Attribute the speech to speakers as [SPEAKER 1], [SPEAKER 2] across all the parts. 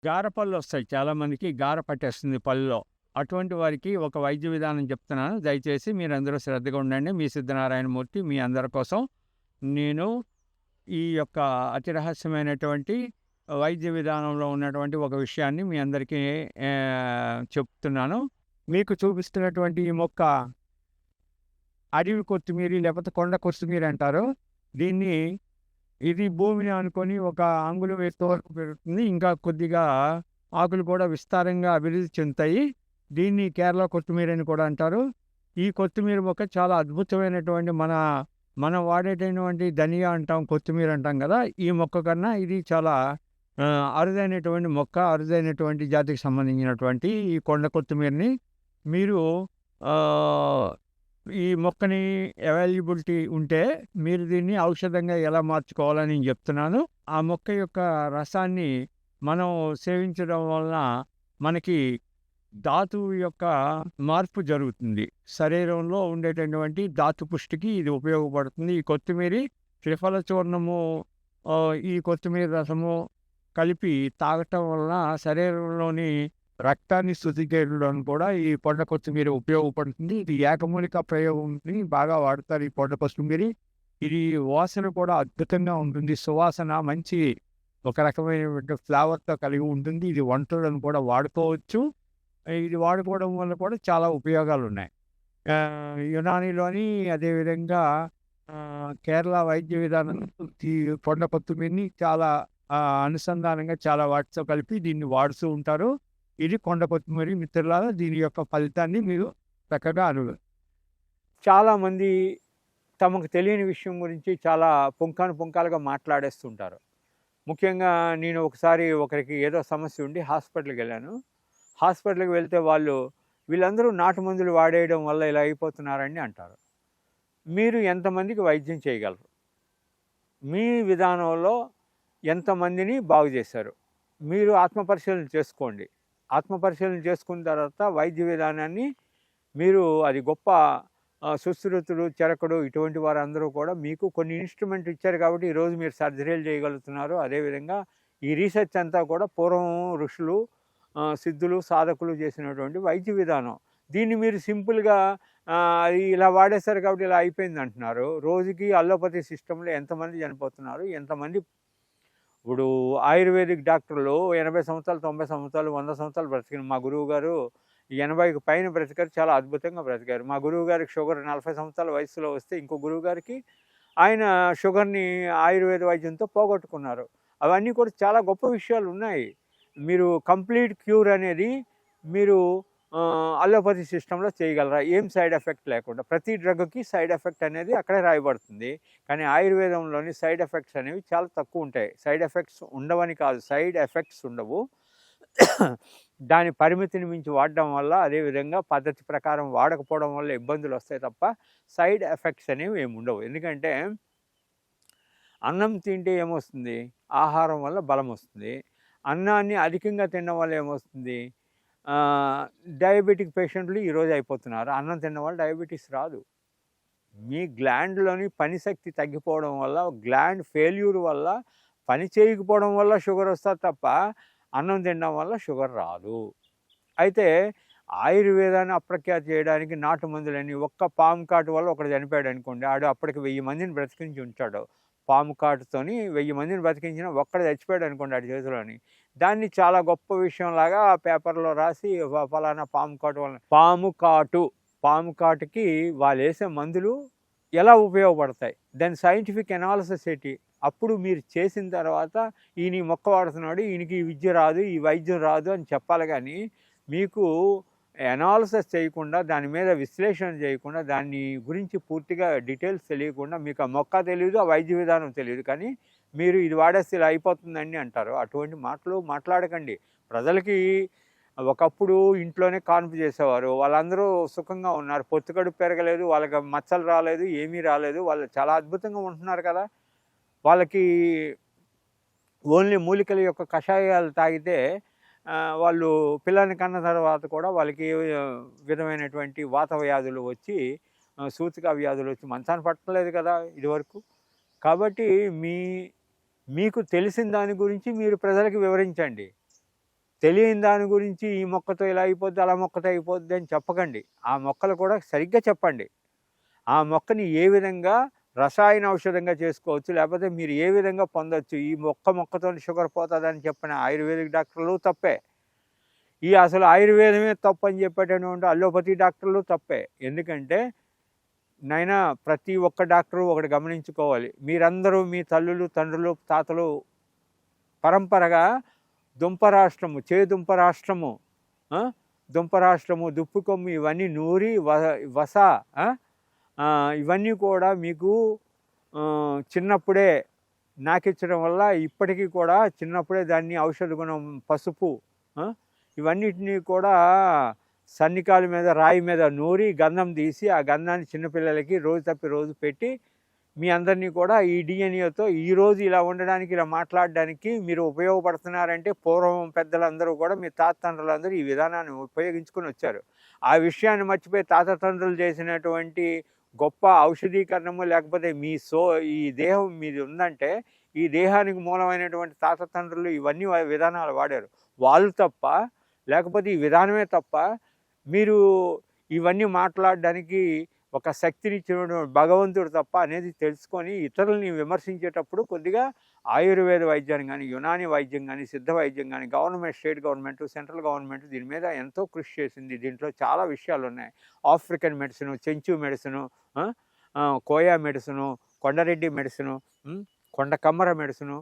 [SPEAKER 1] గారపళ్ళు వస్తాయి చాలామందికి. గార పట్టేస్తుంది పళ్ళులో. అటువంటి వారికి ఒక వైద్య విధానం చెప్తున్నాను. దయచేసి మీరందరూ శ్రద్ధగా ఉండండి. మీ సిద్ధనారాయణమూర్తి మీ అందరి కోసం నేను ఈ యొక్క అతి రహస్యమైనటువంటి వైద్య విధానంలో ఉన్నటువంటి ఒక విషయాన్ని మీ అందరికీ చెప్తున్నాను. మీకు చూపిస్తున్నటువంటి ఈ మొక్క అడవి కొత్తిమీర లేకపోతే కొండ కొత్తిమీర అంటారు. ఇది భూమిని ఆనుకొని ఒక అంగుళం ఎత్తు వరకు పెరుగుతుంది. ఇంకా కొద్దిగా ఆకులు కూడా విస్తారంగా అభివృద్ధి చెందుతాయి. దీన్ని కేరళ కొత్తిమీర అని కూడా అంటారు. ఈ కొత్తిమీర మొక్క చాలా అద్భుతమైనటువంటి మనం వాడేటటువంటి ధనియా అంటాం, కొత్తిమీర అంటాం కదా! ఈ మొక్క కన్నా ఇది చాలా అరుదైనటువంటి మొక్క. అరుదైనటువంటి జాతికి సంబంధించినటువంటి ఈ కొండ కొత్తిమీరని మీరు ఈ మొక్కని అవైలబిలిటీ ఉంటే మీరు దీన్ని ఔషధంగా ఎలా మార్చుకోవాలని నేను చెప్తున్నాను. ఆ మొక్క యొక్క రసాన్ని మనం సేవించడం వలన మనకి ధాతువు యొక్క మార్పు జరుగుతుంది. శరీరంలో ఉండేటటువంటి ధాతు పుష్టికి ఇది ఉపయోగపడుతుంది. ఈ కొత్తిమీర త్రిఫల చూర్ణము, ఈ కొత్తిమీర రసము కలిపి తాగటం వలన శరీరంలోని రక్తాన్ని శుద్ధి చేయడం కూడా ఈ పొండ కొత్తిమీర ఉపయోగపడుతుంది. ఇది ఏకమూలిక ప్రయోగంని బాగా వాడతారు ఈ పొండ కొత్తిమీర. ఇది వాసన కూడా అద్భుతంగా ఉంటుంది. సువాసన మంచి ఒక రకమైనటువంటి ఫ్లేవర్తో కలిగి ఉంటుంది. ఇది వంటలను కూడా వాడుకోవచ్చు. ఇది వాడుకోవడం వల్ల కూడా చాలా ఉపయోగాలు ఉన్నాయి. యునానీలోని అదేవిధంగా కేరళ వైద్య విధానం ఈ పొండ కొత్తిమీరని చాలా అనుసంధానంగా చాలా వాటితో కలిపి దీన్ని వాడుతూ ఉంటారు. ఇది కొండ కొత్తిమీర మిత్రులారా. దీని యొక్క ఫలితాన్ని మీరు చక్కగా చాలామంది తమకు తెలియని విషయం గురించి చాలా పుంకాలుగా మాట్లాడేస్తుంటారు. ముఖ్యంగా నేను ఒకసారి ఒకరికి ఏదో సమస్య ఉండి హాస్పిటల్కి వెళ్ళాను. హాస్పిటల్కి వెళ్తే వీళ్ళందరూ నాటు మందులు వాడేయడం వల్ల ఇలా అయిపోతున్నారని అంటారు. మీరు ఎంతమందికి వైద్యం చేయగలరు? మీ విధానంలో ఎంతమందిని బాగు చేశారు? మీరు ఆత్మపరిశీలన చేసుకోండి. ఆత్మపరిశీలన చేసుకున్న తర్వాత వైద్య విధానాన్ని మీరు అది గొప్ప సుశ్రుతుడు, చరకుడు ఇటువంటి వారందరూ కూడా మీకు కొన్ని ఇన్స్ట్రుమెంట్ ఇచ్చారు కాబట్టి ఈరోజు మీరు సర్జరీలు చేయగలుగుతున్నారు. అదేవిధంగా ఈ రీసెర్చ్ అంతా కూడా పూర్వం ఋషులు, సిద్ధులు, సాధకులు చేసినటువంటి వైద్య విధానం. దీన్ని మీరు సింపుల్గా ఇలా వాడేశారు కాబట్టి ఇలా అయిపోయింది అంటున్నారు. రోజుకి అల్లోపతి సిస్టంలో ఎంతమంది చనిపోతున్నారు, ఎంతమంది ఇప్పుడు ఆయుర్వేదిక్ డాక్టర్లు 80 సంవత్సరాలు, 90 సంవత్సరాలు, 100 సంవత్సరాలు బ్రతికిన మా గురువు గారు 80కి పైన బ్రతికారు. చాలా అద్భుతంగా బ్రతికారు. మా గురువు గారికి షుగర్ 40 సంవత్సరాల వయసులో వస్తే ఇంకో గురువు గారికి ఆయన షుగర్ని ఆయుర్వేద వైద్యంతో పోగొట్టుకున్నారు. అవన్నీ కూడా చాలా గొప్ప విషయాలు ఉన్నాయి. మీరు కంప్లీట్ క్యూర్ అనేది మీరు అలోపతి సిస్టంలో చేయగలరా? ఏం సైడ్ ఎఫెక్ట్ లేకుండా. ప్రతి డ్రగ్కి సైడ్ ఎఫెక్ట్ అనేది అక్కడే రాయబడుతుంది. కానీ ఆయుర్వేదంలోని సైడ్ ఎఫెక్ట్స్ అనేవి చాలా తక్కువ ఉంటాయి. సైడ్ ఎఫెక్ట్స్ ఉండవని కాదు, సైడ్ ఎఫెక్ట్స్ ఉండవు. దాని పరిమితిని మించి వాడడం వల్ల, అదేవిధంగా పద్ధతి ప్రకారం వాడకపోవడం వల్ల ఇబ్బందులు వస్తాయి తప్ప సైడ్ ఎఫెక్ట్స్ అనేవి ఏమి ఉండవు. ఎందుకంటే అన్నం తింటే ఏమొస్తుంది? ఆహారం వల్ల బలం వస్తుంది. అన్నాన్ని అధికంగా తినడం వల్ల ఏమొస్తుంది? డయాబెటిక్ పేషెంట్లు ఈరోజు అయిపోతున్నారు. అన్నం తినడం వల్ల డయాబెటీస్ రాదు. మీ గ్లాండ్లోని పనిశక్తి తగ్గిపోవడం వల్ల, గ్లాండ్ ఫెయిల్యూర్ వల్ల, పని చేయకపోవడం వల్ల షుగర్ వస్తుంది తప్ప అన్నం తినడం వల్ల షుగర్ రాదు. అయితే ఆయుర్వేదాన్ని అప్రఖ్యాతి చేయడానికి నాటు మందులని, ఒక్క పాము కాటు వల్ల ఒకడు చనిపోయాడు అనుకోండి, ఆడు అప్పటికి 1000 మందిని బ్రతికించి ఉంటాడు. పాము కాటుతోని 1000 మందిని బ్రతికించిన ఒక్కడు చచ్చిపోయాడు అనుకోండి ఆడి చేతిలోని. దాన్ని చాలా గొప్ప విషయంలాగా పేపర్లో రాసి ఫలానా పాము కాటు వల్ల. పాము కాటుకి వాళ్ళు వేసే మందులు ఎలా ఉపయోగపడతాయి, దాని సైంటిఫిక్ అనాలిసిస్ ఏంటి? అప్పుడు మీరు చేసిన తర్వాత ఈయన ఈ మొక్క వాడుతున్నాడు, ఈయనకి ఈ విద్య రాదు, ఈ వైద్యం రాదు అని చెప్పాలి. కానీ మీకు అనాలిసిస్ చేయకుండా, దాని మీద విశ్లేషణ చేయకుండా, దాన్ని గురించి పూర్తిగా డీటెయిల్స్ తెలియకుండా, మీకు ఆ మొక్క తెలియదు, ఆ వైద్య విధానం తెలియదు, కానీ మీరు ఇది వాడేస్తే ఇలా అయిపోతుందండి అంటారు. అటువంటి మాటలు మాట్లాడకండి. ప్రజలకి ఒకప్పుడు ఇంట్లోనే కాన్పు చేసేవారు, వాళ్ళందరూ సుఖంగా ఉన్నారు. పొత్తుకడుపు పెరగలేదు, వాళ్ళకి మచ్చలు రాలేదు, ఏమీ రాలేదు, వాళ్ళు చాలా అద్భుతంగా ఉంటున్నారు కదా. వాళ్ళకి ఓన్లీ మూలికల యొక్క కషాయాలు తాగితే వాళ్ళు పిల్లల్ని కన్న తర్వాత కూడా వాళ్ళకి విధమైనటువంటి వాత వ్యాధులు వచ్చి, సూచిక వ్యాధులు వచ్చి మంచాన్ని పట్టలేదు కదా ఇదివరకు. కాబట్టి మీకు తెలిసిన దాని గురించి మీరు ప్రజలకు వివరించండి. తెలియని దాని గురించి ఈ మొక్కతో ఇలా అయిపోద్ది, అలా మొక్కతో అయిపోద్ది అని చెప్పకండి. ఆ మొక్కలు కూడా సరిగ్గా చెప్పండి. ఆ మొక్కని ఏ విధంగా రసాయన ఔషధంగా చేసుకోవచ్చు, లేకపోతే మీరు ఏ విధంగా పొందొచ్చు, ఈ మొక్కతో షుగర్ పోతుందని చెప్పిన ఆయుర్వేదిక్ డాక్టర్లు తప్పే. అసలు ఆయుర్వేదమే తప్పు అని చెప్పేటటువంటి అల్లోపతి డాక్టర్లు తప్పే. ఎందుకంటే నైనా ప్రతి ఒక్క డాక్టరు ఒకటి గమనించుకోవాలి. మీరందరూ మీ తల్లులు, తండ్రులు, తాతలు పరంపరగా దుంపరాష్ట్రము, చేదుంపరాష్ట్రము, దుంపరాష్ట్రము, దుప్పుకొమ్ము ఇవన్నీ నూరి వస ఇవన్నీ కూడా మీకు చిన్నప్పుడే నాకిచ్చడం వల్ల ఇప్పటికీ కూడా చిన్నప్పుడే దాన్ని ఔషధ గుణం పసుపు ఇవన్నిటినీ కూడా సన్నికాల మీద రాయి మీద నూరి గంధం తీసి ఆ గంధాన్ని చిన్నపిల్లలకి రోజు తప్పి రోజు పెట్టి మీ అందరినీ కూడా ఈ డిఎన్ఏతో ఈరోజు ఇలా ఉండడానికి, ఇలా మాట్లాడడానికి మీరు ఉపయోగపడుతున్నారంటే పూర్వం పెద్దలందరూ కూడా మీ తాతతండ్రులందరూ ఈ విధానాన్ని ఉపయోగించుకొని వచ్చారు. ఆ విషయాన్ని మర్చిపోయి తాతతండ్రులు చేసినటువంటి గొప్ప ఔషధీకరణము, లేకపోతే ఈ దేహం మీది ఉందంటే ఈ దేహానికి మూలమైనటువంటి తాతతండ్రులు ఇవన్నీ విధానాలు వాడారు. వాళ్ళు తప్ప, లేకపోతే ఈ విధానమే తప్ప, మీరు ఇవన్నీ మాట్లాడడానికి ఒక శక్తినిచ్చిన భగవంతుడు తప్ప అనేది తెలుసుకొని ఇతరులని విమర్శించేటప్పుడు కొద్దిగా ఆయుర్వేద వైద్యాన్ని కానీ, యునాని వైద్యం కానీ, సిద్ధ వైద్యం కానీ, government, state government, central government దీని మీద ఎంతో కృషి చేసింది. దీంట్లో చాలా విషయాలు ఉన్నాయి. African medicine, Chenchu medicine, Koya medicine, Kondareddi medicine, Kondakammara medicine,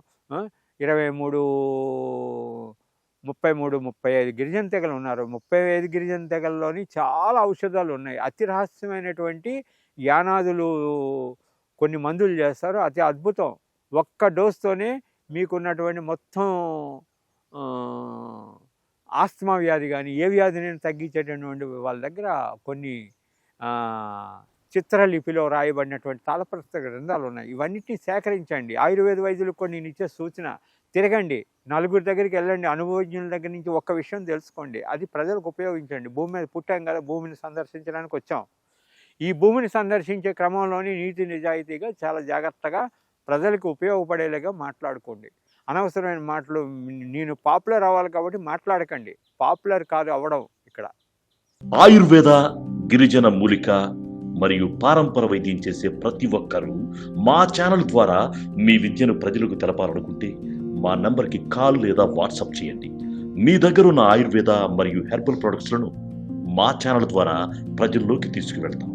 [SPEAKER 1] 33-35 గిరిజన తెగలు ఉన్నారు. 35 గిరిజన తెగల్లోని చాలా ఔషధాలు ఉన్నాయి. అతి రహస్యమైనటువంటి యానాదులు కొన్ని మందులు చేస్తారు, అతి అద్భుతం. ఒక్క డోస్తోనే మీకున్నటువంటి మొత్తం ఆస్తమా వ్యాధి కానీ ఏ వ్యాధిని తగ్గించేటటువంటి వాళ్ళ దగ్గర కొన్ని చిత్రలిపిలో రాయబడినటువంటి తాళపత్ర గ్రంథాలు ఉన్నాయి. ఇవన్నిటిని సేకరించండి. ఆయుర్వేద వైద్యులకు కొన్ని నిత్య సూచన. తిరగండి, నలుగురి దగ్గరికి వెళ్ళండి, అనుభవజ్ఞుల దగ్గర నుంచి ఒక్క విషయం తెలుసుకోండి, అది ప్రజలకు ఉపయోగించండి. భూమి మీద పుట్టాం కదా, భూమిని సందర్శించడానికి వచ్చాం. ఈ భూమిని సందర్శించే క్రమంలోని నీతి నిజాయితీగా చాలా జాగ్రత్తగా ప్రజలకు ఉపయోగపడేలాగా మాట్లాడుకోండి. అనవసరమైన మాటలు, నేను పాపులర్ అవ్వాలి కాబట్టి మాట్లాడకండి. పాపులర్ కాదు అవ్వడం ఇక్కడ.
[SPEAKER 2] ఆయుర్వేద, గిరిజన మూలిక మరియు పారంపర వైద్యం చేసే ప్రతి ఒక్కరూ మా ఛానల్ ద్వారా మీ విద్యను ప్రజలకు తెలపాలనుకుంటే మా నంబర్కి కాల్ లేదా వాట్సాప్ చేయండి. మీ దగ్గర ఉన్న ఆయుర్వేద మరియు హెర్బల్ ప్రొడక్ట్స్లను మా ఛానల్ ద్వారా ప్రజల్లోకి తీసుకువెళ్తాం.